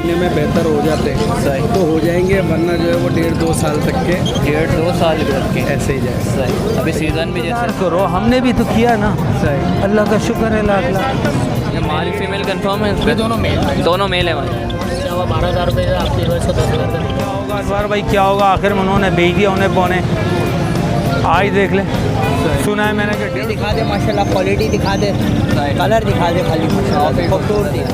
महीने में बेहतर हो जाते हैं सही तो हो जाएंगे, वरना जो है वो 1.5-2 साल तक के 1.5-2 साल के ऐसे ही जाए। सही। अभी सीज़न भी जैसे करो, हमने भी तो किया ना। सही। अल्लाह का शुक्र है, लाख लाख। ये माल फीमेल कंफर्म है इसमें? दोनों मेल है हमारे। 12,000 रुपये का आपके घर से 10,000 क्या होगा अनवर भाई, क्या होगा? आखिर में उन्होंने भेज दिया, उन्हें पौने आज देख ले। सुना है मैंने कि दिखा दे माशाल्लाह, क्वालिटी दिखा दे, कलर दिखा दे खाली माशाल्लाह, खूबसूरत दिया।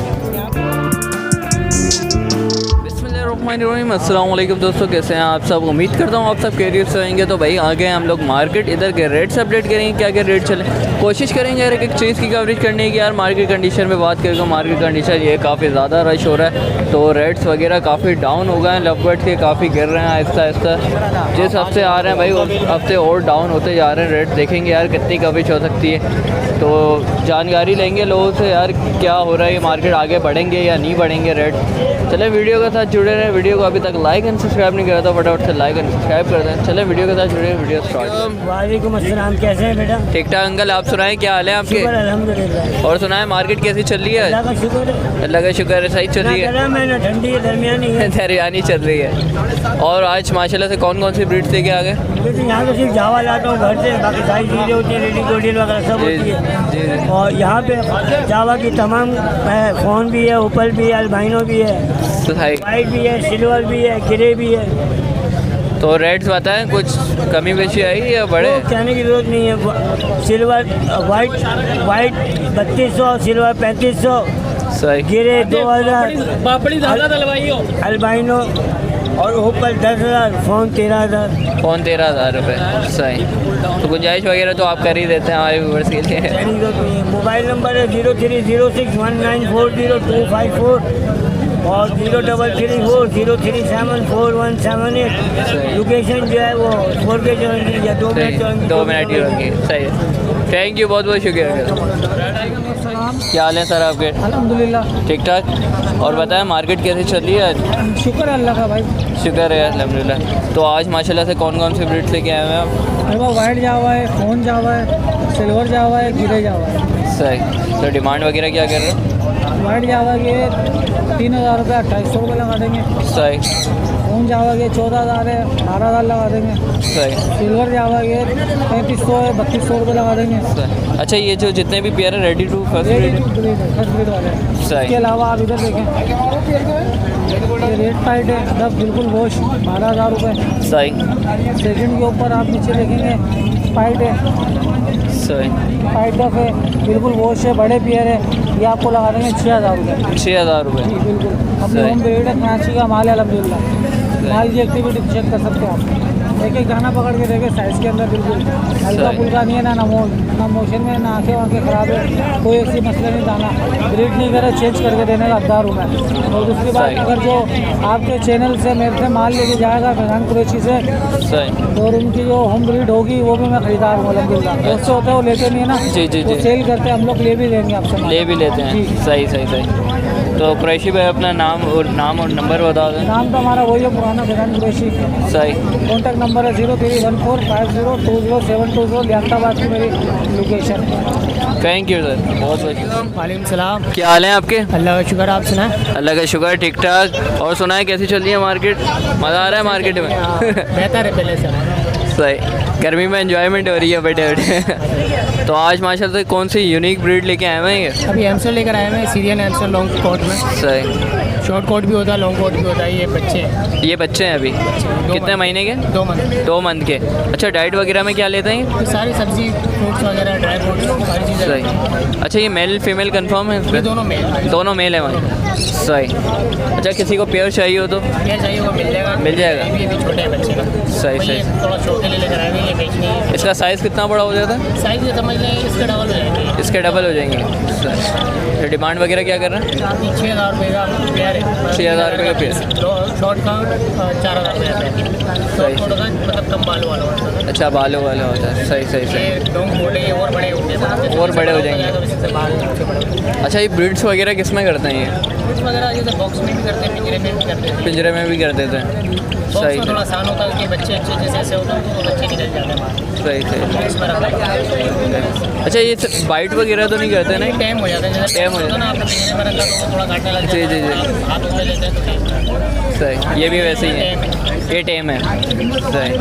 बिस्मिल्लाहिर्रहमानिर्रहीम। अस्सलाम वालेकुम दोस्तों, कैसे हैं आप सब? उम्मीद करता हूँ आप सब खैरियत से होंगे। तो भाई आ गए हम लोग मार्केट, इधर के रेट्स अपडेट करेंगे, क्या क्या रेट चले, कोशिश करेंगे यार एक चीज़ की कवरेज करने की। यार मार्केट कंडीशन में बात करेंगे, मार्केट कंडीशन ये काफ़ी ज़्यादा रश हो रहा है, तो रेट्स वगैरह काफ़ी डाउन हो गए हैं, लवबर्ड के काफ़ी गिर रहे हैं आहिस्ता आहिस्ता। जिस हफ्ते आ रहे हैं भाई उस हफ्ते और डाउन होते जा रहे हैं रेट। देखेंगे यार कितनी कवरेज हो सकती है, तो जानकारी लेंगे लोगों से यार क्या हो रहा है, ये मार्केट आगे बढ़ेंगे या नहीं बढ़ेंगे रेट। चले वीडियो के साथ जुड़े रहें। वीडियो को अभी तक लाइक एंड सब्सक्राइब नहीं करा तो फटाफट से लाइक एंड सब्सक्राइब कर दें। चले वीडियो के साथ जुड़े, वीडियो स्टार्ट। वालेकुम अस्सलाम, कैसे हैं बेटा? ठीक ठाक अंकल, आप सुनाएं क्या हाल है आपके? अल्हम्दुलिल्लाह। और सुनाएं मार्केट कैसी चल रही है? अल्लाह का शुक्र है। अल्लाह का शुक्र है, सही चल रही है, मैंने ठंडी है, दरमियानी है, दरमियानी चल रही है। और आज माशाल्लाह से कौन कौन सी ब्रीड्स लेके आ गए? लेकिन यहाँ तो सिर्फ जावा लाता हूँ घर से, बाकी सारी चीज़ें होती हैं, रेडी गोडियल वगैरह सब होती है। और यहाँ पे जावा की तमाम फ़ोन भी है, ओपल भी है, अल्बाइनो भी है, वाइट भी है, सिल्वर भी है, ग्रे भी है। तो रेट्स बताएं, कुछ कमी बेशी आई या बड़े? कहने की जरूरत नहीं है। सिल्वर वाइट 3200, सिल्वर 3500, सही, गिरे 2000, अल्बाइनो और ओपल 10,000, फ़ोन 13,000। फ़ोन 13,000 रुपये। सही, तो गुंजाइश वगैरह तो आप कर ही देते हैं हमारे व्यूवर्स के लिए। मोबाइल नंबर है 0306194025 और 033403744178। लोकेशन जो है वो 4K चलेंगी या 2 मिनट की होगी। सही है, थैंक यू, बहुत बहुत शुक्रिया। क्या हाल है सर आपके? अल्हम्दुलिल्लाह ठीक ठाक। और बताएं मार्केट कैसी चल रही है आज? शुक्र है अल्लाह का भाई। शुक्र है अल्हम्दुलिल्लाह। तो आज माशाल्लाह से कौन कौन सी ब्रीड्स लेके आए हैं आप? मेरे पास वाइट जावा है, फ़ोन जावा है, सिल्वर जावा है, गिरे जावा है। सही, तो डिमांड वगैरह क्या कर रहे हैं? वाइट जावा के 3,000 रुपये, 2,800 रुपये लगा देंगे। सही, फ़ोन जावा के 14,000 है, 18,000 लगा देंगे। सही, सिल्वर जावा के 3,500 है, 3,200 रुपये लगा देंगे। सही। अच्छा, ये जो जितने भी पेयर है ready to first ready breed? True breed है, फर्स्ट ब्रीड वाले हैं। सही। इसके अलावा आप इधर देखें, ये रेड पाइट है, सब बिल्कुल वॉश, 12,000 रुपये। सही, सेकंड के ऊपर आप नीचे देखेंगे पाइट है, सही, पाइट डफ है, बिल्कुल वॉश है, बड़े पेयर है, ये आपको लगा देंगे 6,000 रुपये। 6,000 रुपये। जी बिल्कुल, अपनी सही। होम ब्रीड है, कराची का माल है अल्हम्दुलिल्लाह। माल की एक्टिविटी चेक कर सकते हो आप, एक एक दाना पकड़ के देखे साइज़ के अंदर, बिल्कुल हल्का फुल्का नहीं है, ना ना मोशन में, ना आँखें वाँखें ख़राब है, कोई ऐसी मसला नहीं। दाना ब्रीड नहीं करे, चेंज करके देने का हकदार हूँ मैं। और दूसरी बात, अगर जो आपके चैनल से मेरे से माल लेके जाएगा फैजान कुरैशी से, सही, तो उनकी जो होम ब्रीड होगी वो भी मैं खरीदार हूँ अल्हम्दुलिल्लाह। दोस्त होते हैं वो लेते नहीं है ना, जी जी वो जी, सेल करते हैं, हम लोग ले भी देंगे आपसे, ले भी लेते हैं। जी। सही सही सही। तो कुरैशी भाई अपना नाम और नंबर बता दें। नाम तो हमारा वही है पुराना फैजान कुरैशी। सही, कॉन्टैक्ट नंबर है 031450207220, लियाकताबाद की मेरी लोकेशन है। थैंक यू सर, बहुत बहुत। वालेकुम सलाम, क्या हाल है आपके? अल्लाह का शुक्र, आप सुनाएं? अल्लाह का शुक्र, ठीक ठाक। और सुनाए कैसी चल रही है मार्केट? मज़ा आ रहा है मार्केट में? बेहतर है पहले से। सही, गर्मी में एंजॉयमेंट हो रही है बैठे बैठे। तो आज माशाल्लाह से कौन सी यूनिक ब्रीड लेके आए हुए हैं? अभी एमसर लेकर आए हैं, सीरियन एमसर लॉन्ग कोट में। सही, शॉर्ट कोट भी होता है, लॉन्ग कोट भी होता है। ये बच्चे हैं, ये बच्चे हैं अभी कितने महीने के? 2 मंथ। 2 मंथ के। अच्छा, डाइट वगैरह में क्या लेते हैं? तो सारी सब्जी, फ्रूट्स वगैरह, ड्राई फ्रूट्स, सारी चीज़ें। सही। अच्छा, ये मेल फीमेल कंफर्म है? ये दोनों मेल। दोनों मेल है हमारे। सही। अच्छा, किसी को पेयर चाहिए हो तो क्या चाहिए वो मिल जाएगा। मिल जाएगा। ये भी छोटे हैं बच्चे का। सही ये सही। थोड़ा छोटे ले लेकर आए हैं, ये बेचनी है। इसका साइज़ कितना बड़ा हो जाता है? साइज ये समझ लें इसका डबल हो जाएगा। इसके डबल हो जाएंगे। सही। डिमांड वगैरह क्या कर रहे हैं? 6,000 रुपये का पेयर है। 6,000 रुपये का पेयर। शॉर्ट का 4,000 रुपये का है। सही। शॉर्ट का मतलब कम बालों वाला होता है। अच्छा, बालों वाला होता है। सही सही सही। ये लॉन्ग कोट है, ये और बड़े होते हैं। और बड़े हो जाएंगे। इससे बाल से बड़े होते हैं। अच्छा, ये ब्रीड्स वगैरह किस में करते हैं? ये फ्रूट्स वगैरह जैसे बॉक्स में भी करते हैं, पिंजरे में भी करते हैं। पिंजरे में भी कर देते हैं। बॉक्स सही में थोड़ा आसान होता है कि बच्चे अच्छे जैसे ऐसे होते हैं तो बच्चे निकल जाते हैं। सही सही। इसमें रखा है। अच्छा, ये बाइट वगैरह तो नहीं करते ना? टाइम हो जाता है, जैसे टाइम हो होता है ना, आपने पिंजरे में रखा तो वो थोड़ा काटने लगता है। जी जी जी। हाथ में लेते हैं तो सही, ये भी वैसे ही है, ये टेम है। सही,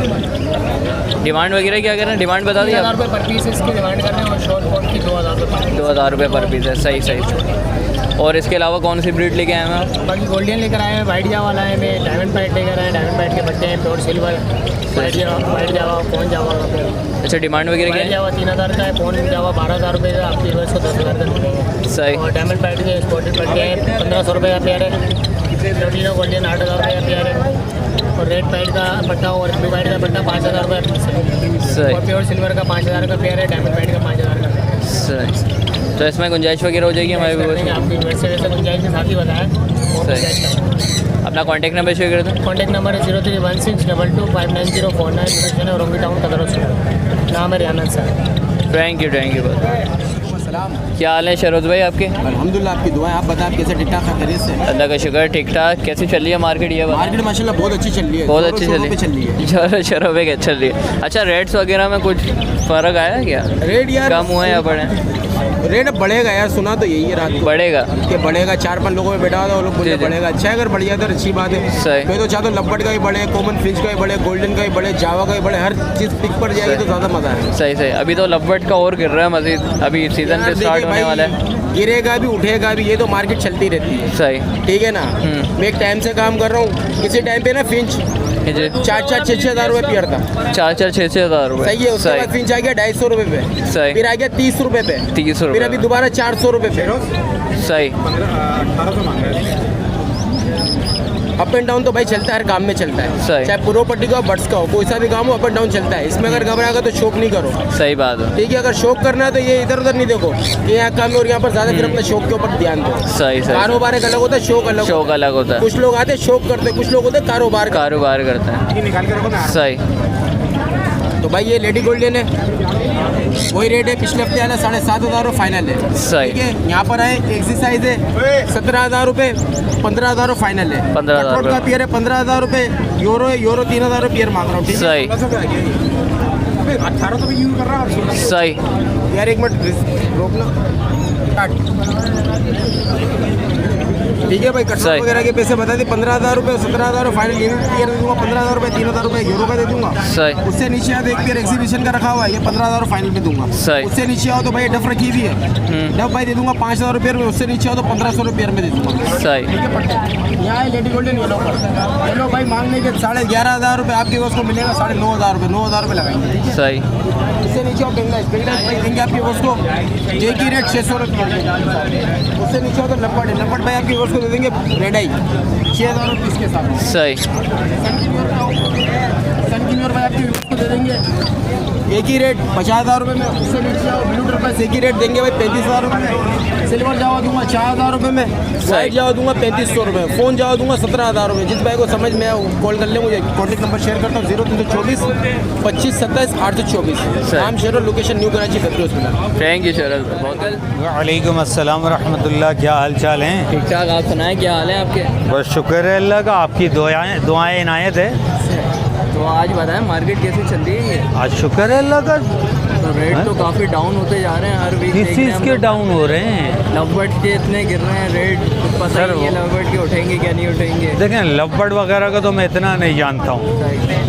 डिमांड वगैरह क्या कर रहे हैं? डिमांड बता दी 1000 रुपये पर पीस इसकी डिमांड कर रहे हैं और शॉर्ट कोट की 2000 रुपये। 2000 रुपये पर पीस है। सही सही। और इसके अलावा कौन सी ब्रीड लेके आए हैं आप? बाकी गोल्डन लेकर आए हैं, वाइट जावा लाए हैं, डायमंड पैट लेकर आए हैं, डायमंड पैट के बच्चे हैं, प्योर सिल्वर, वाइट जावा, फोन जावा का। अच्छा, डिमांड वगैरह क्या वाइट है? जावा 3000 का है, फोन जावा 12000 रुपये का, आपकी वजह से 10,000 का मिलेंगे। सही, और डायमंड पैट के स्पॉटेड पट्टे हैं 1500 रुपये का पेयर है। प्लोटिनो गोल्डन 8000 रुपये का पेयर है। और रेड पैट का पट्टा और ब्लू पैट का पट्टा 5000 रुपये पीस है। सही, और प्योर सिल्वर का 5000 का पेयर है, डायमंड पैट का 5000 का। सही। तो इसमें गुंजाइश वगैरह हो जाएगी हमारे व्यूअर्स में? आपकी वैसे वैसे गुंजाइश के साथ ही बताया। सही। अपना कॉन्टैक्ट नंबर शेयर कर दें। कॉन्टैक्ट नंबर है 031622599049 लोकेशन है रोंगी टाउन कदर। नाम है रियाना सर। थैंक यू बहुत। क्या हाल है शरोज भाई आपके? अल्हम्दुलिल्लाह, आपकी दुआएं। आप बताएं, आप कैसे? ठीक ठाक खरीद से? अल्लाह का शुक्र, ठीक ठाक। कैसी चल रही है मार्केट? ये मार्केट माशाल्लाह बहुत अच्छी चल रही है, बहुत अच्छी जोरों पे चल रही है। चलो चलो पे चल रही है। अच्छा, रेट्स वगैरह में कुछ फ़र्क आया है क्या? रेट यार कम हुए या बढ़े? रेट अब बढ़ेगा यार, सुना तो यही है रात को बढ़ेगा कि बढ़ेगा। 4-5 लोगों में बैठा हुआ था, वो लोग बोलते जी, जी। बढ़ेगा। अच्छा है, अगर बढ़ जाता है तो अच्छी बात है। सही। मैं तो चाहता हूँ लपट का ही बढ़े, कॉमन फिंच का ही बढ़े, गोल्डन का ही बढ़े, जावा का ही बढ़े, हर चीज़ पिक पर जाएगी तो ज़्यादा मज़ा है। सही सही। अभी तो लवबट का और गिर रहा है मजीद, अभी सीज़न यार के स्टार्ट देखिए होने भाई, वाला है। गिरेगा भी उठेगा भी, ये तो मार्केट चलती रहती है। सही। ठीक है ना। मैं एक टाइम से काम कर रहा हूँ, किसी टाइम पे ना फिंच जी, 4-6 हज़ार रुपये पेयर था। 4-6 हज़ार रुपये। सही है। उसके बाद फिंच आ गया 250 रुपये पे, सही। फिर आ गया 30 रुपये पे, 30 फिर रुपये। अभी दोबारा 400 रुपये पे। सही। अप एंड डाउन तो भाई चलता है, हर काम में चलता है। सही। चाहे प्रॉपर्टी का हो, बट्स का हो, कोई सा भी काम हो, अप एंड डाउन चलता है। इसमें अगर घबराएगा तो शौक नहीं करो। सही बात है। ठीक है, अगर शौक करना है तो ये इधर उधर नहीं देखो कि यहाँ कम है और यहाँ पर ज़्यादा, फिर अपने शौक के ऊपर ध्यान दो। सही सही। कारोबार एक अलग होता है, शौक अलग शौक अलग होता है। कुछ लोग आते हैं शौक करते, कुछ लोग होते हैं कारोबार कारोबार करते हैं। निकाल के रखो ना। सही। तो भाई ये लेडी गोल्डन है, वही रेट है पिछले हफ्ते वाला 7,500 फाइनल है। सही। ठीक है, यहाँ पर आए एक्सरसाइज है 17,000 रुपये, 15,000 फाइनल है। 15,000 कटोट का पियर है 15,000 रुपये, यूरो है, यूरो 3,000 रुपये पियर मांग रहा हूँ। ठीक है, सही। 18 तो भी यूज कर रहा है। सही। यार एक मिनट रोक लो, ठीक है भाई। कटोट सही। वगैरह के पैसे बता दी, 15,000 रुपये, 17,000 फाइनल पियर दे दूंगा, 15,000 रुपये, 3,000 रुपये यूरो का दे दूंगा। सही। उससे नीचे आओ तो एक पेयर एग्जीबिशन का रखा हुआ है, ये 15,000 फाइनल पे दूंगा। सही। उससे नीचे आओ तो भाई डफ रखी हुई है, डफ भाई दे दूंगा 5,000 रुपये में। उससे नीचे आओ तो 1,500 रुपये में दे दूंगा। सही। ठीक है पट्टे। यहाँ है लेडी गोल्डन येलो पर, येलो भाई मांगने के 11,500 रुपये, आपके उसको मिलेगा 9,500 रुपये, 9,000 रुपये लगाएंगे। ठीक है, सही। उससे नीचे आओ बेंगलाइज, बेंगलाइज भाई देंगे आपके उसको एक ही रेट 600 रुपये। उससे नीचे आओ तो लपट है, लपट भाई आपके उसको दे देंगे रेड आई 6,000 रुपये इसके साथ। सही। सन की भाई आपके उसको दे देंगे एक ही रेट 50,000 रुपये में। उससे नीचे आओ ब्लू ड्रॉप एक ही रेट देंगे भाई 35,000 रुपये में। सिल्वर जावा दूंगा 4,000 रुपये में, वाइट जावा दूंगा 3,500 रुपये, फ़ोन जावा दूंगा 17,000 रुपये। जिस भाई को समझ में आए कॉल कर ले, मुझे कॉन्टेक्ट नंबर शेयर करता हूँ 0324 25 27 824। नाम शेयर और location new Karachi factory hospital. Thank you Sharad भाई। वालेकुम अस्सलाम रहमतुल्लाह। क्या हाल चाल हैं? ठीक ठाक। आप सुनाएं, क्या हाल है आपके? बस शुक्र है अल्लाह का, आपकी दुआएं इनायत है। तो आज बताएं मार्केट कैसी चल रही है? आज शुक्र है अल्लाह का। तो रेट तो काफ़ी डाउन होते जा रहे हैं हर वीक। किस चीज़ के डाउन हो रहे हैं? लवबर्ड के इतने गिर रहे हैं रेट, कुछ पता ही नहीं है लवबर्ड के उठेंगे क्या नहीं उठेंगे। देखें, लवबर्ड वगैरह का तो मैं इतना नहीं जानता हूँ,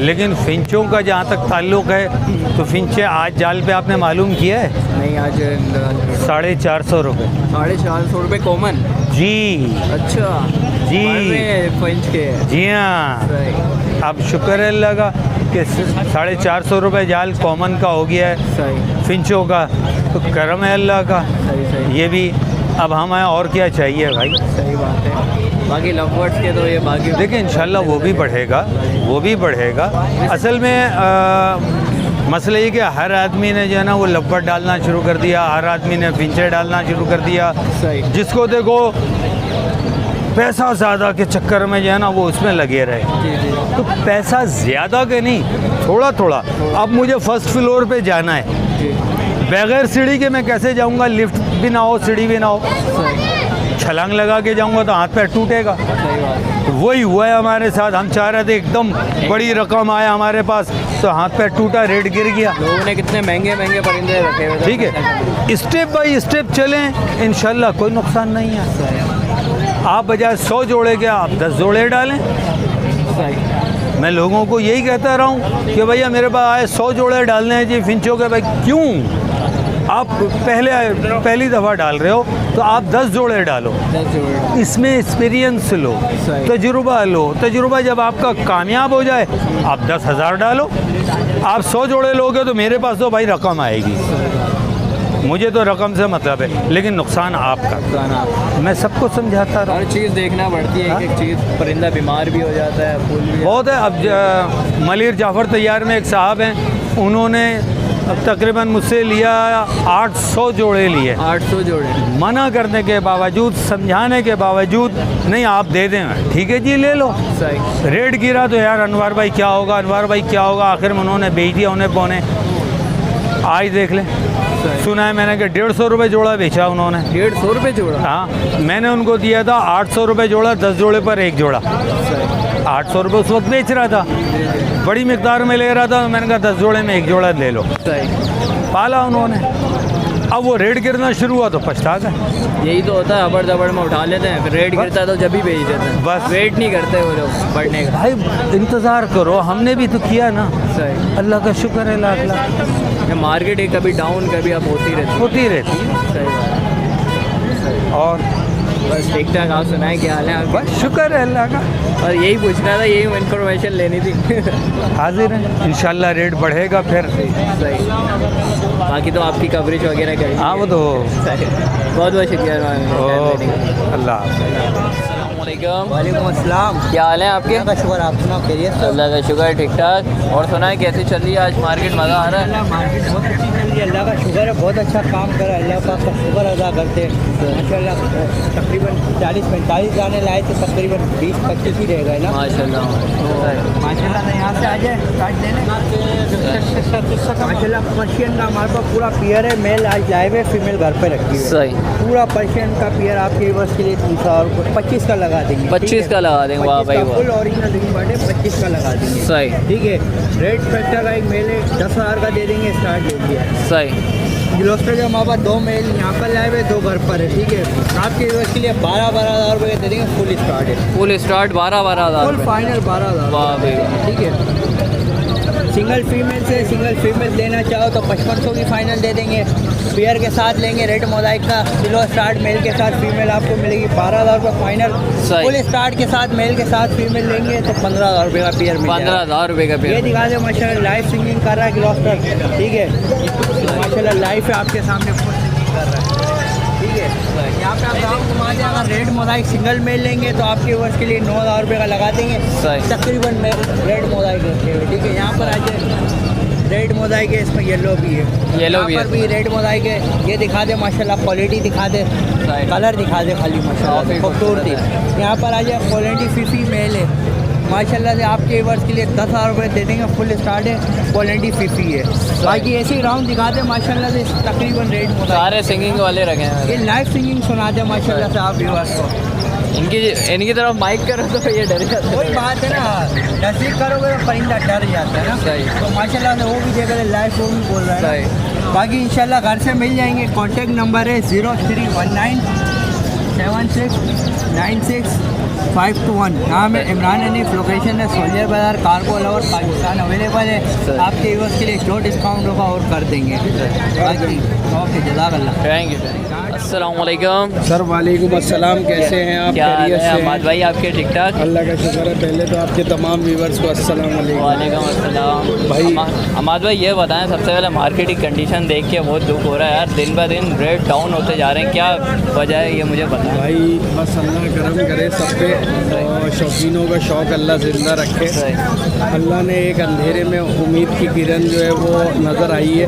लेकिन फिंचों का जहाँ तक ताल्लुक़ है तो फिंचे आज जाल पे आपने मालूम किया है नहीं, आज 450 रुपये। 450 रुपये कॉमन। जी अच्छा जी पंच के। जी हाँ। सही अब शुक्र है अल्लाह का कि 450 रुपये जाल कॉमन का हो गया है सही फिंचों का, तो करम है अल्लाह का। सही सही ये भी अब हमें और क्या चाहिए भाई। सही बात है। बाकी लवबर्ड्स के तो ये बाकी देखिए इंशाल्लाह वो भी बढ़ेगा, वो भी बढ़ेगा। असल में मसला ये कि हर आदमी ने जो है ना वो लवबर्ड डालना शुरू कर दिया, हर आदमी ने फिंचे डालना शुरू कर दिया। सही। जिसको देखो पैसा ज़्यादा के चक्कर में जो है ना वो उसमें लगे रहे। जी जी तो पैसा ज़्यादा के नहीं, थोड़ा थोड़ा। अब मुझे फर्स्ट फ्लोर पे जाना है, जी बगैर सीढ़ी के मैं कैसे जाऊंगा? लिफ्ट भी ना हो, सीढ़ी भी ना हो, सही छलांग लगा के जाऊंगा तो हाथ पैर टूटेगा। सही बात है। तो वही हुआ है हमारे साथ। हम चाह रहे थे एकदम बड़ी रकम आए हमारे पास, तो हाथ पैर टूटा, रेट गिर गया। लोगों ने कितने महंगे महंगे परिंदे रखे हुए थे। ठीक है, स्टेप बाय स्टेप चलें, इंशाल्लाह कोई नुकसान नहीं है। आप बजाय 100 जोड़े के आप 10 जोड़े डालें। मैं लोगों को यही कहता रहा हूँ कि भैया मेरे पास आए 100 जोड़े डालने हैं जी फिंचों के। भाई क्यों? आप पहली दफ़ा डाल रहे हो तो आप 10 जोड़े डालो, इसमें एक्सपीरियंस लो, तजुर्बा लो। तजुर्बा जब आपका कामयाब हो जाए आप 10,000 डालो। आप 100 जोड़े लोगे तो मेरे पास तो भाई रकम आएगी, मुझे तो रकम से मतलब है, लेकिन नुकसान आपका। मैं सबको समझाता रहा। हर चीज़ देखना पड़ती है, एक चीज़, परिंदा बीमार भी हो जाता है, फूल भी बहुत है। अब मलिर जाफ़र तैयार में एक साहब हैं, उन्होंने तकरीबन मुझसे लिया 800 जोड़े लिए। 800 जोड़े मना करने के बावजूद, समझाने के बावजूद, नहीं आप दे दें, ठीक है जी ले लो। सही। रेट गिरा तो यार अनवर भाई क्या होगा, अनवर भाई क्या होगा, आखिर में उन्होंने बेच दिया उन्हें पौने। आज देख लें, सुना है मैंने कि 150 रुपये जोड़ा बेचा उन्होंने। 150 रुपये जोड़ा? हाँ, मैंने उनको दिया था 800 रुपये जोड़ा, 10 जोड़े पर एक जोड़ा। 800 रुपये उस वक्त बेच रहा था, बड़ी मिकदार में ले रहा था, मैंने कहा 10 जोड़े में एक जोड़ा ले लो। पाला उन्होंने। अब वो रेट गिरना शुरू हुआ तो पछता गए। यही तो होता है, अबड़ दबड़ में उठा लेते हैं, फिर रेट गिरता है तो जब भी बेच देते हैं, बस वेट नहीं करते वो लोग बढ़ने का। भाई इंतज़ार करो, हमने भी तो किया ना। सही। अल्लाह का शुक्र है, लाख लाख। मार्केट एक कभी डाउन कभी अप होती रहती है। सही बात। और बस ठीक ठाक। आप सुनाए क्या हाल है आपका? बस शुक्र है अल्लाह का। और यही पूछना था, यही इन्फॉर्मेशन लेनी थी। हाजिर है, इंशाल्लाह रेट बढ़ेगा फिर। सही। बाकी तो आपकी कवरेज वगैरह करेंगे। हाँ वो तो बहुत बहुत शुक्रिया। अल्लाह। वालेकुम अस्सलाम। क्या हाल है आपके? अल्लाह का शुक्र, आप सुनाओ खैरियत से? अल्लाह का शुक्र, ठीक ठाक। और सुनाए कैसी चल रही है आज मार्केट? मज़ा आ रहा है? मार्केट बहुत अच्छी चल रही है, अल्लाह का शुक्र है, बहुत अच्छा काम करा, अल्लाह पाक का शुक्र अदा करते हैं। माशाल्लाह तकरीबन 40-45 दाने लाए थे, तकरीबन 20-25 ही रह गए ना। माशाल्लाह। माशाल्लाह यहाँ से आ जाए काट देने। माशाल्लाह पर्शियन का हमारे पास पूरा पियर है, मेल आज लाए हुए, फीमेल घर पे रखी है। सही। पूरा पर्शियन का पियर आपके बस के लिए 25 का लगा देंगे। 25 का लगा देंगे? वाह भाई वाह। फुल ओरिजिनल रिंग बर्ड है, 25 का लगा देंगे। सही। ठीक है। रेड स्पेक्टर का एक मेल है, 10,000 का दे देंगे, स्टार्ट दे दिया। सही। ग्लोस्टर के हमारे पास 2 मेल यहाँ पर लाए हुए, 2 घर पर है। ठीक है। आपके यूएस के लिए 12,000 रुपये दे देंगे, फुल स्टार्ट है। Full start 12,000? Full final 12,000। वाह भाई। ठीक है। सिंगल फीमेल से सिंगल फीमेल देना चाहो तो 5500 की फाइनल दे देंगे। पेयर के साथ लेंगे रेड मोज़ाइक का, किलो स्टार्ट मेल के साथ फीमेल आपको मिलेगी 12,000 रुपये फाइनल। फुल स्टार्ट के साथ मेल के साथ फीमेल लेंगे तो 15,000 रुपये का पेयर मिलेगा। 15,000 रुपये का पेयर। ये दिखा दे माशाल्लाह, लाइव सिंगिंग कर रहा है ग्लोस्टर। ठीक है। माशाल्लाह लाइव है आपके सामने, फुल सिंगिंग कर रहा है। ठीक है। यहाँ पे आप गाँव घुमा दें, अगर रेड मोज़ाइक सिंगल मेल लेंगे तो आपके वर्ष के लिए 9,000 रुपये का लगा देंगे तकरीबन में रेड मोज़ाइक रखे हुए। ठीक है। यहाँ पर आ जाए, रेड मोज़ाइक है, इसमें येलो भी है। येलो भी है। भी रेड मोज़ाइक है। ये दिखा दे माशाल्लाह, क्वालिटी दिखा दे, कलर दिखा दे खाली माशाल्लाह, खूबसूरती। यहाँ पर आ जाए, क्वालिटी फीफी मेल है माशाल्लाह से, आपके वर्ष के लिए 10,000 रुपये दे देंगे, फुल स्टार्ट है, क्वालिटी फीफी है। बाकी ऐसे ही राउंड दिखा दे माशाल्लाह से, तकरीबन रेड मोज़ाइक सारे सिंगिंग वाले रखे हैं। ये लाइव सिंगिंग सुना दे माशाल्लाह से आप व्यूअर्स को। इनकी तरफ माइक करो तो ये डर जाता है। वही बात है ना, नज़दीक करोगे तो परिंदा डर जाता है ना। सही। तो माशाल्लाह से वो भी देख रहे, लाइव वो भी बोल रहा है। बाकी इंशाल्लाह घर से मिल जाएंगे। कॉन्टेक्ट नंबर है 0319 76 96 521। नाम है इमरान हनीफ, लोकेशन है सोलियर बाज़ार, कार्गो लवर पाकिस्तान अवेलेबल है। आपके यूज़ के लिए जो डिस्काउंट होगा और कर देंगे। बाकी ओके, जज़ाकल्लाह। Thank you. अस्सलाम वालेकुम सर। वालेकुम अस्सलाम। कैसे हैं आप? क्या हाल खैरियत है से? अहमद भाई आपके? ठीक ठाक। अल्लाह का शुक्र है। पहले तो आपके तमाम व्यूवर्स को अस्सलाम वालेकुम। वालेकुम अस्सलाम भाई। अहमद भाई ये बताएं, सबसे पहले मार्केट की कंडीशन देख के बहुत दुख हो रहा है यार, दिन ब दिन रेट डाउन होते जा रहे हैं, क्या वजह है ये मुझे बताएं। भाई बस अल्लाह करम करे सब पे, और शौकीनों का शौक़ अल्लाह ज़िंदा रखे। अल्लाह ने एक अंधेरे में उम्मीद की किरण जो है वो नज़र आई है।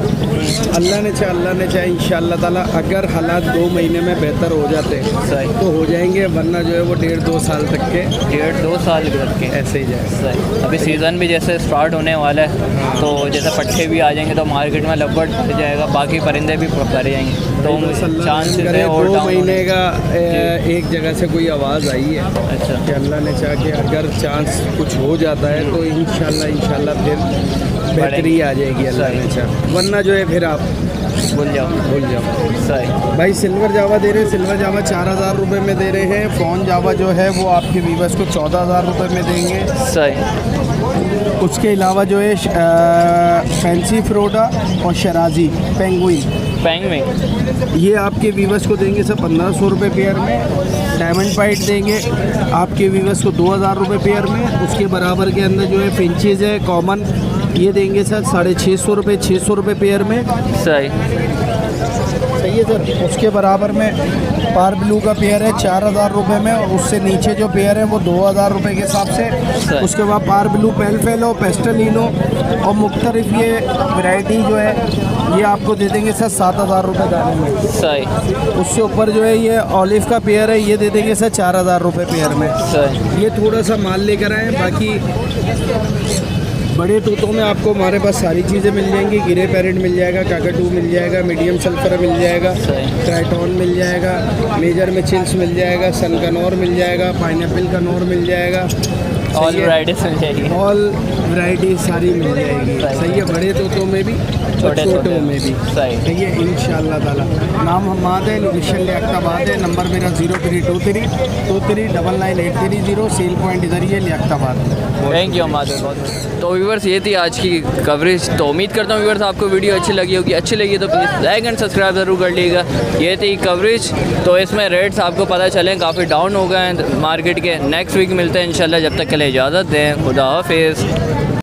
अल्लाह ने चाहे इंशाअल्लाह ताला, अगर हालात 2 महीने में बेहतर हो जाते तो हो जाएंगे, वरना जो है वो 1.5-2 साल तक के 1.5-2 साल के ऐसे ही जाए। अभी सीज़न भी जैसे स्टार्ट होने वाला है, तो जैसे पट्टे भी आ जाएंगे तो मार्केट में लगभग हो जाएगा, बाकी परिंदे भी भरे जाएंगे, तो चांस है और 2 महीने का एक जगह से कोई आवाज़ आई है। अच्छा। कि अल्लाह ने चाहा कि अगर चांस कुछ हो जाता है तो इंशाल्लाह फिर बेहतरी आ जाएगी, अल्लाह ने चाहा। वरना जो है फिर आप भूल जाओ। सही। भाई सिल्वर जावा दे रहे हैं, सिल्वर जावा 4000 रुपये में दे रहे हैं। फ़ोन जावा जो है वो आपके वीवर्स को 14000 रुपये में देंगे। सही। उसके अलावा जो है फैंसी फ्रोडा और शराजी पेंगुइन, पैंग में ये आपके वीवर्स को देंगे सर 1500 रुपये पेयर में। डायमंड पाइट देंगे आपके वीवर्स को 2000 रुपये पेयर में। उसके बराबर के अंदर जो है फिंचेज है कॉमन, ये देंगे सर 650 रुपये, 600 रुपये पेयर में। सही। सही है सर। उसके बराबर में पार ब्लू का पेयर है 4000 रुपये में, और उससे नीचे जो पेयर है वो 2000 रुपये के हिसाब से। उसके बाद पार ब्लू पेलफेलो, पेस्टलिनो और मुख्तलिफ ये वैरायटी जो है ये आपको दे देंगे सर 7000 रुपये दाने में। सही। उससे ऊपर जो है ये ऑलिव का पेयर है, ये दे देंगे सर 4000 रुपये पेयर में। सही। ये थोड़ा सा माल लेकर आए। बाकी बड़े तोतों में आपको हमारे पास सारी चीज़ें मिल जाएंगी। गिरे पैरेट मिल जाएगा, काकाटू मिल जाएगा, मीडियम सल्फर मिल जाएगा, ट्राइटॉन मिल जाएगा, मेजर में चिल्स मिल जाएगा, सन का नौर मिल जाएगा, पाइनएप्पल का नौर मिल जाएगा। ऑल वैराइटीज मिल जाएगी। ऑल वैरायटी सारी मिल जाएगी। सही है। बड़े तोतों में भी छोटे छोटों में भी। सही है इंशाअल्लाह ताला। नाम हमाद है, लोकेशन लियाकताबाद है। नंबर मेरा 0323 299830। सेल पॉइंट इधर ही है लियाकताबाद। थैंक यू हमारे बहुत। तो व्यूवर्स ये थी आज की कवरेज। तो उम्मीद करता हूँ व्यूवर्स आपको वीडियो अच्छी लगी होगी। अच्छी लगी तो प्लीज़ लाइक एंड सब्सक्राइब ज़रूर कर लीजिएगा। ये थी कवरेज। तो इसमें रेट्स आपको पता चलें काफ़ी डाउन हो गए हैं मार्केट के। नेक्स्ट वीक मिलते हैं इंशाल्लाह। जब तक के लिए इजाज़त दें। खुदा हाफिज़।